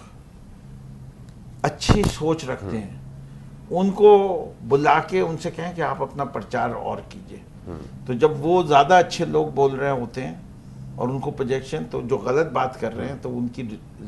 اچھی سوچ رکھتے ہیں ان کو بلا کے ان سے کہیں کہ آپ اپنا پرچار اور کیجئے. تو جب وہ زیادہ اچھے لوگ بول رہے ہوتے ہیں اور ان کو پروجیکشن تو جو غلط بات کر رہے ہیں تو ان کی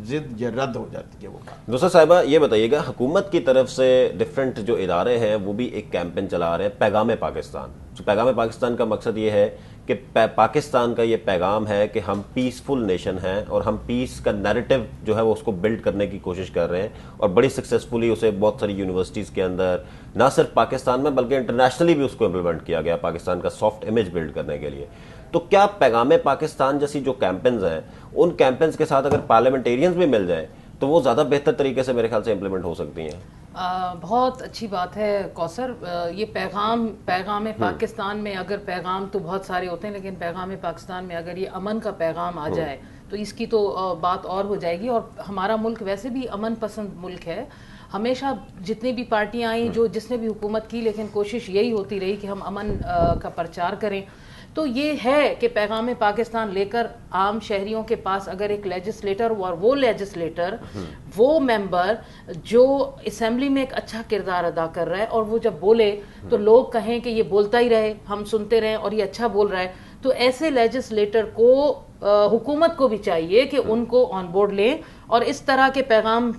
ضد یا رد ہو جاتی ہے وہ بات. دوسرا صاحبہ یہ بتائیے گا، حکومت کی طرف سے ڈیفرنٹ جو ادارے ہیں وہ بھی ایک کیمپین چلا رہے ہیں پیغام پاکستان. پیغام پاکستان کا مقصد یہ ہے کہ پاکستان کا یہ پیغام ہے کہ ہم پیسفل نیشن ہیں اور ہم پیس کا نیریٹو جو ہے وہ اس کو بلڈ کرنے کی کوشش کر رہے ہیں اور بڑی سکسیسفلی اسے بہت ساری یونیورسٹیز کے اندر نہ صرف پاکستان میں بلکہ انٹرنیشنلی بھی اس کو امپلیمنٹ کیا گیا پاکستان کا سافٹ امیج بلڈ کرنے کے لیے. تو کیا پیغام پاکستان جیسی جو کیمپینز ہیں ان کیمپینز کے ساتھ اگر پارلیمنٹیرینز بھی مل جائیں تو وہ زیادہ بہتر طریقے سے میرے خیال سے امپلیمنٹ ہو سکتی ہیں؟ بہت اچھی بات ہے کوثر. یہ پیغام پاکستان میں اگر پیغام تو بہت سارے ہوتے ہیں لیکن پیغام پاکستان میں اگر یہ امن کا پیغام آ جائے تو اس کی تو بات اور ہو جائے گی. اور ہمارا ملک ویسے بھی امن پسند ملک ہے. ہمیشہ جتنی بھی پارٹیاں آئیں جس نے بھی حکومت کی لیکن کوشش یہی ہوتی رہی کہ ہم امن کا پرچار کریں. تو یہ ہے کہ پیغام پاکستان لے کر عام شہریوں کے پاس اگر ایک لیجسلیٹر اور وہ لیجسلیٹر وہ ممبر جو اسمبلی میں ایک اچھا کردار ادا کر رہا ہے اور وہ جب بولے تو لوگ کہیں کہ یہ بولتا ہی رہے ہم سنتے رہیں اور یہ اچھا بول رہا ہے، تو ایسے لیجسلیٹر کو حکومت کو بھی چاہیے کہ ان کو آن بورڈ لیں اور اس طرح کے پیغام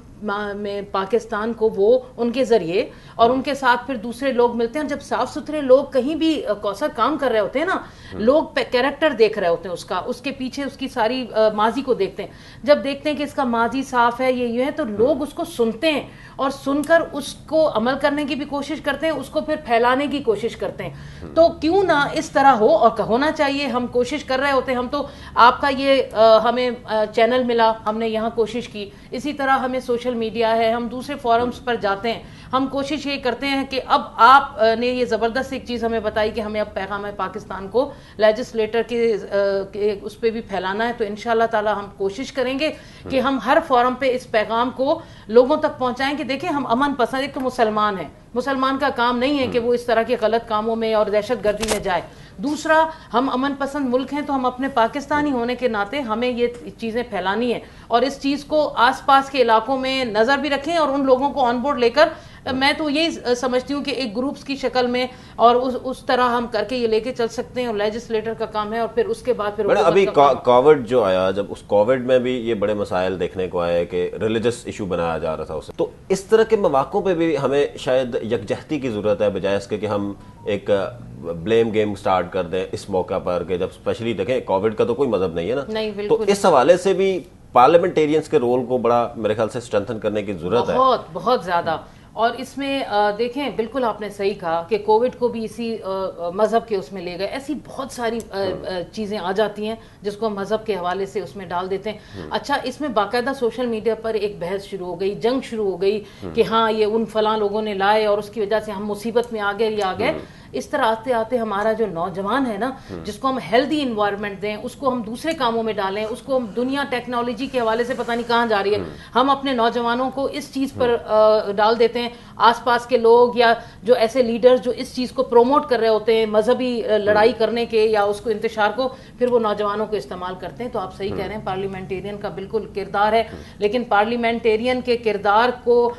میں پاکستان کو وہ ان کے ذریعے اور ان کے ساتھ پھر دوسرے لوگ ملتے ہیں. جب صاف ستھرے لوگ کہیں بھی کوثر کام کر رہے ہوتے ہیں نا، لوگ کیریکٹر دیکھ رہے ہوتے ہیں اس کے پیچھے اس کی ساری ماضی کو دیکھتے ہیں. جب دیکھتے ہیں کہ اس کا ماضی صاف ہے یہ ہے تو لوگ اس کو سنتے ہیں اور سن کر اس کو عمل کرنے کی بھی کوشش کرتے ہیں، اس کو پھر پھیلانے کی کوشش کرتے ہیں. تو کیوں نہ اس طرح ہو اور ہونا چاہیے. ہم کوشش کر رہے ہوتے ہیں. ہم تو آپ کا یہ ہمیں چینل ملا، ہم نے یہاں کوشش کی. اسی طرح ہمیں سوشل میڈیا ہے، ہم دوسرے فورمز پر جاتے ہیں. ہم کوشش یہ کرتے ہیں کہ اب آپ نے یہ زبردست ایک چیز ہمیں بتائی کہ ہمیں اب پیغام پاکستان کو لیجسلیٹر کے اس پہ بھی پھیلانا ہے. تو انشاءاللہ تعالی ہم کوشش کریں گے کہ ہم ہر فورم پہ اس پیغام کو لوگوں تک پہنچائیں کہ دیکھیں ہم امن پسند. ایک تو مسلمان ہیں، مسلمان کا کام نہیں ہے کہ وہ اس طرح کے غلط کاموں میں اور دہشت گردی میں جائے. دوسرا، ہم امن پسند ملک ہیں تو ہم اپنے پاکستانی ہونے کے ناطے ہمیں یہ چیزیں پھیلانی ہیں اور اس چیز کو آس پاس کے علاقوں میں نظر بھی رکھیں اور ان لوگوں کو آن بورڈ لے کر میں تو یہی سمجھتی ہوں کہ ایک گروپس کی شکل میں اور اس طرح ہم کر کے یہ لے کے چل سکتے ہیں. اور لیجسلیٹر کا کام ہے اور پھر اس کے بعد پھر ابھی کووڈ جو آیا، جب اس کووڈ میں بھی یہ بڑے مسائل دیکھنے کو آئے کہ ریلیجس ایشو بنایا جا رہا تھا اسے. تو اس طرح کے مواقع پہ بھی ہمیں شاید یکجہتی کی ضرورت ہے بجائے اس کے کہ ہم ایک بلیم گیم سٹارٹ کر دیں اس موقع پر کہ جب اسپیشلی دیکھیں کووڈ کا تو کوئی مذہب نہیں ہے نا. تو اس حوالے سے بھی پارلیمنٹیرینز کے رول کو بڑا میرے خیال سے اسٹرینتھن کرنے کی ضرورت ہے. بہت زیادہ. اور اس میں دیکھیں بالکل آپ نے صحیح کہا کہ کووڈ کو بھی اسی مذہب کے اس میں لے گئے. ایسی بہت ساری چیزیں آ جاتی ہیں جس کو ہم مذہب کے حوالے سے اس میں ڈال دیتے ہیں. اچھا، اس میں باقاعدہ سوشل میڈیا پر ایک بحث شروع ہو گئی، جنگ شروع ہو گئی کہ ہاں یہ ان فلاں لوگوں نے لائے اور اس کی وجہ سے ہم مصیبت میں آ گئے. اس طرح آتے آتے ہمارا جو نوجوان ہے نا، جس کو ہم ہیلدی انوائرمنٹ دیں، اس کو ہم دوسرے کاموں میں ڈالیں، اس کو ہم دنیا ٹیکنالوجی کے حوالے سے پتہ نہیں کہاں جا رہی ہے، ہم اپنے نوجوانوں کو اس چیز پر ڈال دیتے ہیں. آس پاس کے لوگ یا جو ایسے لیڈرز جو اس چیز کو پروموٹ کر رہے ہوتے ہیں مذہبی لڑائی کرنے کے یا اس کو انتشار کو، پھر وہ نوجوانوں کو استعمال کرتے ہیں. تو آپ صحیح کہہ رہے ہیں، پارلیمنٹیرین کا بالکل کردار ہے، لیکن پارلیمنٹیرین کے کردار کو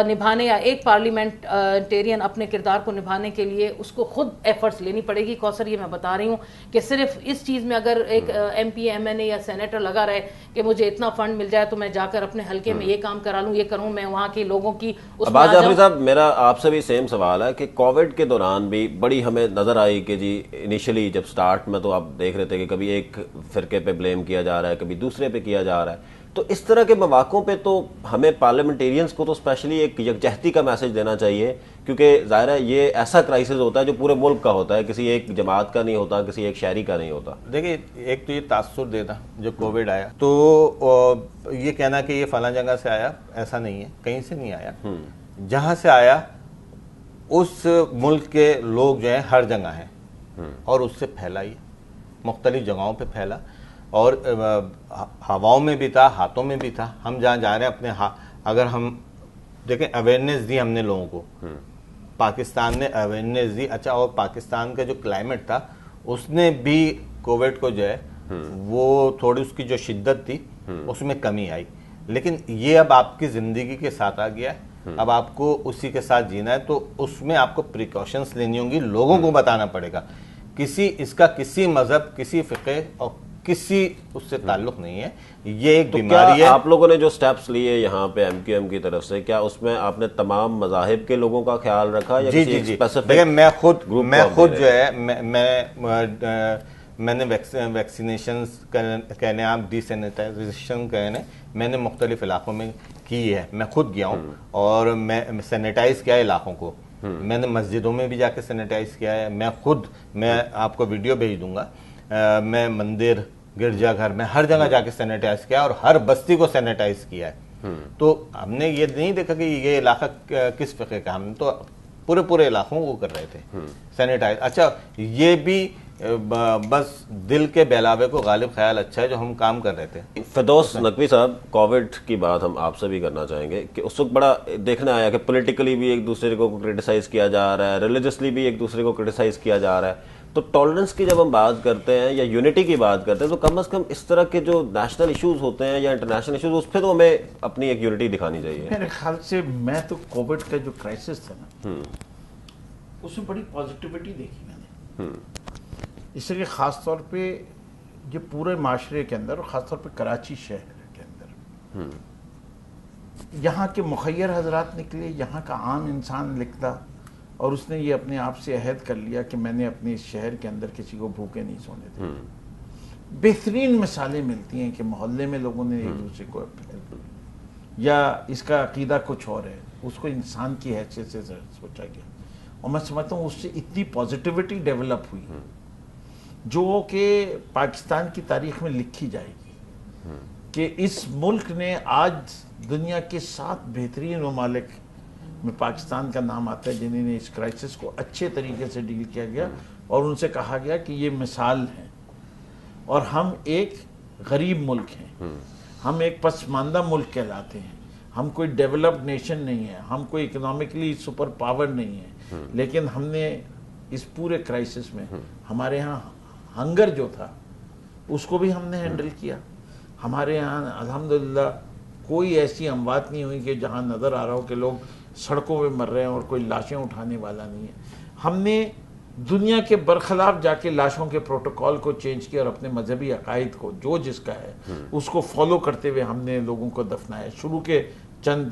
نبھانے یا ایک پارلیمنٹیرین اپنے کردار کو نبھانے کے لیے اس کو خود ایفرٹس لینی پڑے گی. کوثر، یہ میں بتا رہی ہوں کہ صرف اس چیز میں اگر ایک ایم پی ایم این اے یا سینیٹر لگا رہے کہ مجھے اتنا فنڈ مل جائے تو میں جا کر اپنے حلقے میں یہ کام کرا لوں، یہ کروں، میں وہاں کے لوگوں کی اس میں جعفری صاحب، میرا آپ سے بھی سیم سوال ہے کہ کووڈ کے دوران بھی بڑی ہمیں نظر آئی کہ جی انیشلی جب سٹارٹ میں تو آپ دیکھ رہے تھے کہ کبھی ایک فرقے پہ بلیم کیا جا رہا ہے، کبھی دوسرے پہ کیا جا رہا ہے. تو اس طرح کے مواقعوں پہ تو ہمیں پارلیمنٹیرینز کو تو اسپیشلی ایک یکجہتی کا میسج دینا چاہیے، کیونکہ ظاہر ہے یہ ایسا کرائسس ہوتا ہے جو پورے ملک کا ہوتا ہے، کسی ایک جماعت کا نہیں ہوتا، کسی ایک شہری کا نہیں ہوتا. دیکھیں، ایک تو یہ تاثر دینا جو کووڈ آیا تو یہ کہنا کہ یہ فلاں جگہ سے آیا، ایسا نہیں ہے، کہیں سے نہیں آیا. جہاں سے آیا اس ملک کے لوگ جو ہیں ہر جگہ ہیں، اور اس سے پھیلا یہ مختلف جگہوں پہ پھیلا، اور ہواؤں میں بھی تھا، ہاتھوں میں بھی تھا. ہم جہاں جا رہے ہیں اپنے اگر ہم دیکھیں اویئرنیس دی ہم نے لوگوں کو، پاکستان نے اویئرنیس دی. اچھا، اور پاکستان کا جو کلائمیٹ تھا اس نے بھی کووڈ کو جو ہے وہ تھوڑی اس کی جو شدت تھی اس میں کمی آئی. لیکن یہ اب آپ کی زندگی کے ساتھ آ گیا ہے، اب آپ کو اسی کے ساتھ جینا ہے، تو اس میں آپ کو پریکاشنز لینی ہوں گی، لوگوں کو بتانا پڑے گا. اس کا کسی مذہب، کسی فقہ اور کسی اس سے تعلق نہیں ہے. یہ ایک بیماری ہے. آپ لوگوں نے جو سٹیپس لیے یہاں پہ ایم کیو ایم کی طرف سے، کیا اس میں آپ نے تمام مذاہب کے لوگوں کا خیال رکھا یا کسی اسپیسیفک؟ دیکھیں میں خود جو ہے میں نے ویکسینیشنز کہنے، آپ ڈی سینیٹائزیشن کہنے، میں نے مختلف علاقوں میں کی ہے. میں خود گیا ہوں اور میں سینیٹائز کیا ہے علاقوں کو. میں نے مسجدوں میں بھی جا کے سینیٹائز کیا ہے. میں آپ کو ویڈیو بھیج دوں گا. میں مندر، گرجا گھر میں ہر جگہ جا کے سینیٹائز کیا اور ہر بستی کو سینیٹائز کیا ہے. تو ہم نے یہ نہیں دیکھا کہ یہ علاقہ کس فقہ کا، ہم تو پورے علاقوں کو کر رہے تھے سینیٹائز. اچھا، یہ بھی بس دل کے بہلاوے کو غالب خیال اچھا ہے جو ہم کام کر رہے تھے. فردوس نقوی صاحب، کووڈ کی بات ہم آپ سے بھی کرنا چاہیں گے کہ اس وقت بڑا دیکھنے آیا کہ پولیٹیکلی بھی ایک دوسرے کو کرٹیسائز کیا جا رہا ہے، ریلیجسلی بھی ایک دوسرے کو کرٹیسائز کیا جا رہا ہے. تو ٹالرنس کی جب ہم بات کرتے ہیں یا یونٹی کی بات کرتے ہیں تو کم از کم اس طرح کے جو نیشنل ایشوز ہوتے ہیں یا انٹرنیشنل ایشوز، اس پہ تو ہمیں اپنی ایک یونٹی دکھانی چاہیے. میرے خیال سے میں تو کووڈ کا جو کرائسس تھا نا، اس میں بڑی پازیٹیوٹی دیکھی میں نے. اس لیے خاص طور پہ یہ پورے معاشرے کے اندر، اور خاص طور پہ کراچی شہر کے اندر، یہاں کے مخیر حضرات نکلے، یہاں کا عام انسان نکلا، اور اس نے یہ اپنے آپ سے عہد کر لیا کہ میں نے اپنے اس شہر کے اندر کسی کو بھوکے نہیں سونے دے. بہترین مثالیں ملتی ہیں کہ محلے میں لوگوں نے ایک دوسرے کو، یا اس کا عقیدہ کچھ اور ہے، اس کو انسان کی حیثیت سے سوچا گیا. اور میں سمجھتا ہوں اس سے اتنی پازیٹیوٹی ڈیولپ ہوئی جو کہ پاکستان کی تاریخ میں لکھی جائے گی، کہ اس ملک نے آج دنیا کے 7 بہترین ممالک میں پاکستان کا نام آتا ہے جنہوں نے اس کرائسس کو اچھے طریقے سے ڈیل کیا گیا، اور ان سے کہا گیا کہ یہ مثال ہیں. اور ہم ایک غریب ملک ہیں، ہم ایک پسماندہ ملک کہلاتے ہیں، ہم کوئی ڈیولپڈ نیشن نہیں ہے، ہم کوئی اکنامکلی سپر پاور نہیں ہے، لیکن ہم نے اس پورے کرائسس میں ہمارے ہاں ہنگر جو تھا اس کو بھی ہم نے ہینڈل کیا. ہمارے ہاں الحمدللہ کوئی ایسی اموات نہیں ہوئی کہ جہاں نظر آ رہا ہو کہ لوگ سڑکوں پہ مر رہے ہیں اور کوئی لاشیں اٹھانے والا نہیں ہے. ہم نے دنیا کے برخلاف جا کے لاشوں کے پروٹوکول کو چینج کیا اور اپنے مذہبی عقائد کو جو جس کا ہے اس کو فالو کرتے ہوئے ہم نے لوگوں کو دفنایا. شروع کے چند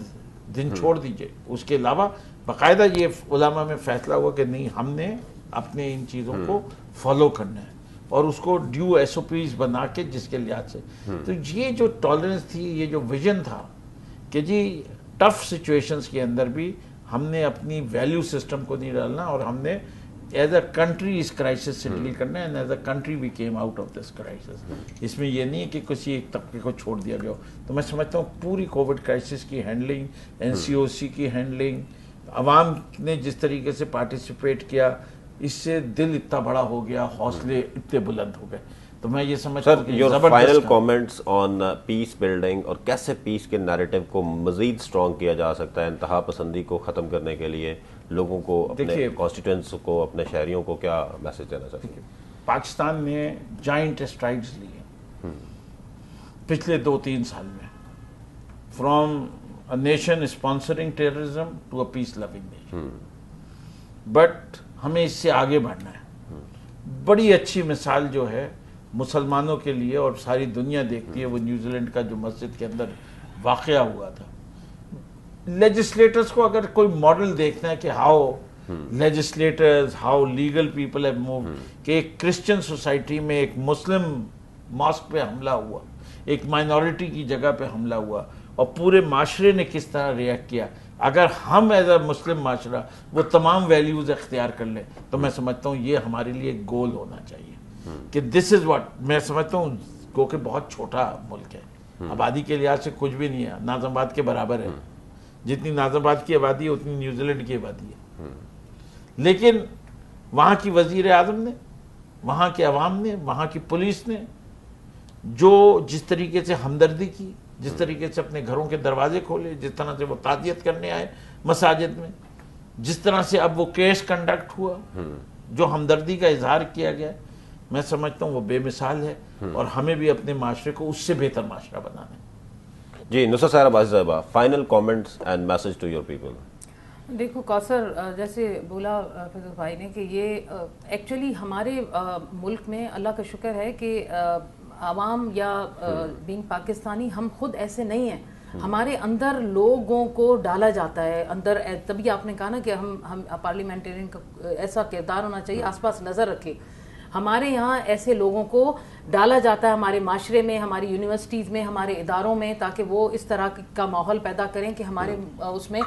دن چھوڑ دیجئے، اس کے علاوہ باقاعدہ یہ علماء میں فیصلہ ہوا کہ نہیں، ہم نے اپنے ان چیزوں کو فالو کرنا ہے اور اس کو ڈیو ایس او پیز بنا کے جس کے لحاظ سے. تو یہ جو ٹالرنس تھی، یہ جو ویژن تھا کہ جی ٹف سچویشنز کے اندر بھی ہم نے اپنی ویلیو سسٹم کو نہیں ڈالنا، اور ہم نے ایز اے کنٹری اس کرائسس سے ڈیل کرنا ہے. And as a country we came out of this crisis. اس میں یہ نہیں ہے کہ کسی ایک طبقے کو چھوڑ دیا گیا ہو. تو میں سمجھتا ہوں پوری کووڈ کرائسس کی ہینڈلنگ، این سی او سی کی ہینڈلنگ، عوام نے جس طریقے سے پارٹیسپیٹ کیا، اس سے دل اتنا بڑا ہو گیا، حوصلے اتنے بلند ہو گئے. تو میں یہ سمجھتا ہوں کہ your final comments on peace building اور کیسے پیس کے نیریٹو کو مزید اسٹرانگ کیا جا سکتا ہے، انتہا پسندی کو ختم کرنے کے لیے لوگوں کو، اپنے کانسٹیٹوئنٹس کو، اپنے شہریوں کو کیا میسج دینا چاہتے ہیں؟ پاکستان نے جائنٹ اسٹرائڈز لیے پچھلے 2-3 سال میں، from a nation sponsoring terrorism to a peace loving nation. But ہمیں اس سے آگے بڑھنا ہے. بڑی اچھی مثال جو ہے مسلمانوں کے لیے اور ساری دنیا دیکھتی ہے، وہ نیوزی لینڈ کا جو مسجد کے اندر واقعہ ہوا تھا. لیجسلیٹرز کو اگر کوئی ماڈل دیکھنا ہے کہ how legislators, how legal people have moved, کہ ایک کرسچن سوسائٹی میں ایک مسلم ماسک پہ حملہ ہوا، ایک مائنورٹی کی جگہ پہ حملہ ہوا، اور پورے معاشرے نے کس طرح ریئیکٹ کیا. اگر ہم ایز اے مسلم معاشرہ وہ تمام ویلیوز اختیار کر لیں تو میں سمجھتا ہوں یہ ہمارے لیے ایک گول ہونا چاہیے کہ دس از واٹ. میں سمجھتا ہوں کیونکہ بہت چھوٹا ملک ہے، آبادی کے لحاظ سے کچھ بھی نہیں ہے، ناظم آباد کے برابر ہے. جتنی ناظم آباد کی آبادی ہے اتنی نیوزی لینڈ کی آبادی ہے. لیکن وہاں کی وزیر اعظم نے وہاں کے عوام نے، وہاں کی پولیس نے جو جس طریقے سے ہمدردی کی، جس طریقے سے اپنے گھروں کے دروازے کھولے، جس طرح سے وہ تعزیت کرنے آئے مساجد میں، جس طرح سے اب وہ کیس کنڈکٹ ہوا، جو ہمدردی کا اظہار کیا گیا، میں سمجھتا ہوں وہ بے مثال ہے، اور ہمیں بھی اپنے معاشرے کو اس سے بہتر معاشرہ بنانا ہے۔ جی نصرت Saira Abbasi sahiba, final comments and message to your people. دیکھو کوثر، جیسے بولا فیض بھائی نے کہ یہ ایکچولی ہمارے ملک میں اللہ کا شکر ہے کہ عوام یا بینگ پاکستانی ہم خود ایسے نہیں ہیں، ہمارے اندر لوگوں کو ڈالا جاتا ہے اندر، تبھی آپ نے کہا نا کہ ہم پارلیمنٹرین کا ایسا کردار ہونا چاہیے، آس پاس نظر رکھے۔ ہمارے یہاں ایسے لوگوں کو ڈالا جاتا ہے ہمارے معاشرے میں، ہماری یونیورسٹیز میں، ہمارے اداروں میں، تاکہ وہ اس طرح کا ماحول پیدا کریں کہ ہمارے اس میں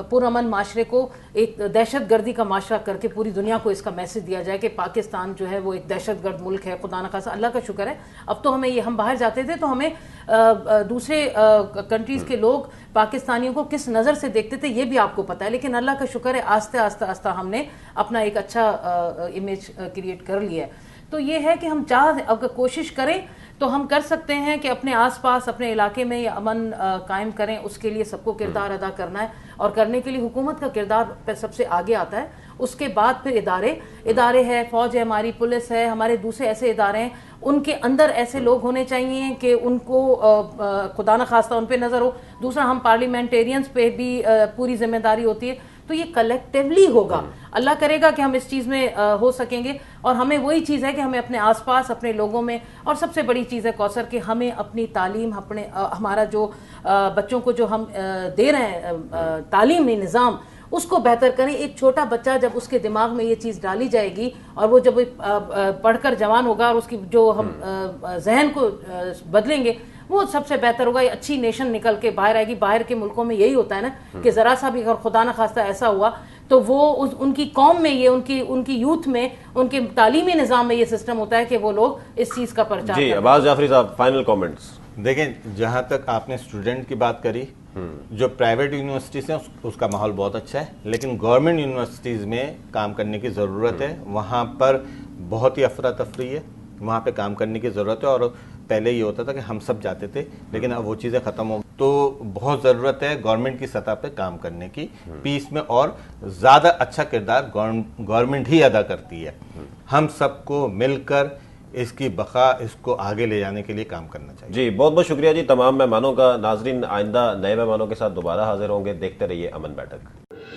پرامن معاشرے کو ایک دہشت گردی کا معاشرہ کر کے پوری دنیا کو اس کا میسج دیا جائے کہ پاکستان جو ہے وہ ایک دہشت گرد ملک ہے۔ خدا نخواستہ، اللہ کا شکر ہے اب تو ہمیں ہم باہر جاتے تھے تو ہمیں دوسرے کنٹریز کے لوگ پاکستانیوں کو کس نظر سے دیکھتے تھے یہ بھی آپ کو پتہ ہے، لیکن اللہ کا شکر ہے آہستہ آہستہ ہم نے اپنا ایک اچھا امیج کریٹ کر لیا ہے۔ تو یہ ہے کہ ہم اگر کوشش کریں تو ہم کر سکتے ہیں کہ اپنے آس پاس اپنے علاقے میں یہ امن قائم کریں، اس کے لیے سب کو کردار ادا کرنا ہے، اور کرنے کے لیے حکومت کا کردار سب سے آگے آتا ہے۔ اس کے بعد پھر ادارے ہے، فوج ہے، ہماری پولیس ہے، ہمارے دوسرے ایسے ادارے ہیں، ان کے اندر ایسے لوگ ہونے چاہیے کہ ان کو خدا نخواستہ ان پہ نظر ہو۔ دوسرا، ہم پارلیمنٹیرینز پہ بھی پوری ذمہ داری ہوتی ہے، تو یہ کلیکٹیولی ہوگا، اللہ کرے گا کہ ہم اس چیز میں ہو سکیں گے۔ اور ہمیں وہی چیز ہے کہ ہمیں اپنے آس پاس اپنے لوگوں میں، اور سب سے بڑی چیز ہے کوثر کہ ہمیں اپنی تعلیم، ہمارا جو بچوں کو جو ہم دے رہے ہیں تعلیمی نظام، اس کو بہتر کریں۔ ایک چھوٹا بچہ جب اس کے دماغ میں یہ چیز ڈالی جائے گی اور وہ جب پڑھ کر جوان ہوگا اور اس کی جو ہم ذہن کو بدلیں گے، وہ سب سے بہتر ہوگا۔ یہ اچھی نیشن نکل کے باہر آئے گی۔ باہر کے ملکوں میں یہی ہوتا ہے نا کہ ذرا سا بھی اگر خدا نخواستہ ایسا ہوا تو وہ ان کی قوم میں، یہ ان کی یوتھ میں، ان کے تعلیمی نظام میں یہ سسٹم ہوتا ہے کہ وہ لوگ اس چیز کا پرچار جی عباس جعفری صاحب، فائنل کامنٹس۔ دیکھیں، جہاں تک آپ نے اسٹوڈنٹ کی بات کری، جو پرائیویٹ یونیورسٹیز ہیں اس کا ماحول بہت اچھا ہے، لیکن گورنمنٹ یونیورسٹیز میں کام کرنے کی ضرورت ہے۔ وہاں پر بہت ہی افراتفری ہے، وہاں پہ کام کرنے کی ضرورت ہے، اور پہلے یہ ہوتا تھا کہ ہم سب جاتے تھے، لیکن اب وہ چیزیں ختم ہو، تو بہت ضرورت ہے گورنمنٹ کی سطح پہ کام کرنے کی پیس میں، اور زیادہ اچھا کردار گورنمنٹ ہی ادا کرتی ہے۔ ہم سب کو مل کر اس کی بقا، اس کو آگے لے جانے کے لیے کام کرنا چاہیے۔ جی بہت بہت شکریہ جی تمام مہمانوں کا۔ ناظرین، آئندہ نئے مہمانوں کے ساتھ دوبارہ حاضر ہوں گے، دیکھتے رہیے امن بیٹھک۔